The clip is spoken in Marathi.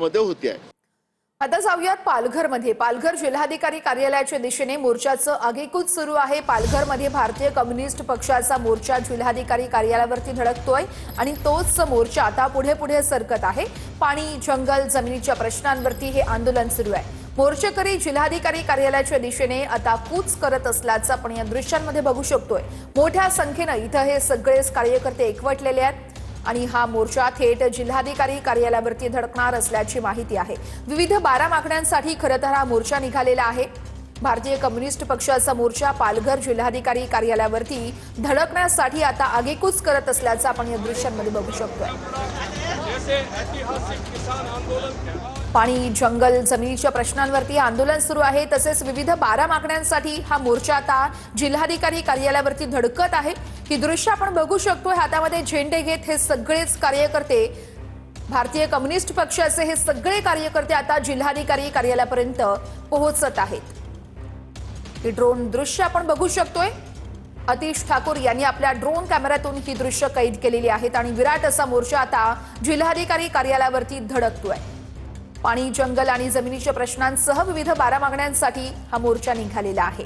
मध्ये होती आहे। आता जाऊयात पालघरमध्ये। पालघर जिल्हाधिकारी कार्यालयाच्या दिशेने मोर्चाचं आगेकूच सुरू आहे। पालघरमध्ये भारतीय कम्युनिस्ट पक्षाचा मोर्चा जिल्हाधिकारी कार्यालयावरती धडकतोय आणि तोच मोर्चा आता पुढे पुढे सरकत आहे। पाणी, जंगल, जमिनीच्या प्रश्नांवरती हे आंदोलन सुरू आहे। मोर्चेकरी जिल्हाधिकारी कार्यालयाच्या दिशेने आता कूच करत असल्याचं आपण या दृश्यांमध्ये बघू शकतोय। मोठ्या संख्येने इथं हे सगळेच कार्यकर्ते एकवटलेले आहेत आणि हा मोर्चा थेट जिल्हाधिकारी कार्यालयावरती धडकणार असल्याची माहिती आहे। विविध 12 मागण्यांसाठी खरं तर हा मोर्चा निघालेला आहे। भारतीय कम्युनिस्ट पक्षाचा मोर्चा पालघर जिल्हाधिकारी कार्यालयावरती धडकण्यासाठी आता आगेकूच करत असल्याचं आपण या दृश्यांमध्ये बघू शकतोय। पाणी, जंगल, जमिनीच्या प्रश्नांवरती आंदोलन सुरू आहे। तसेच विविध 12 मागण्यांसाठी हा मोर्चा आता जिल्हाधिकारी कार्यालयावरती धडकत आहे। ही दृश्य आपण बघू शकतो। हातामध्ये झेंडे घेत हे सगळेच कार्यकर्ते, भारतीय कम्युनिस्ट पक्षाचे हे सगळे कार्यकर्ते आता जिल्हाधिकारी कार्यालयापर्यंत पोहोचत आहेत। ही ड्रोन दृश्य आपण बघू शकतोय। अतिश ठाकूर यांनी आपल्या ड्रोन कॅमेऱ्यातून ही दृश्य कैद केलेली आहेत आणि विराट असा मोर्चा आता जिल्हाधिकारी कार्यालयावरती धडकतोय। पाणी, जंगल आणि जमिनीच्या प्रश्नांसह विविध 12 मागण्यांसाठी हा मोर्चा निघालेला आहे।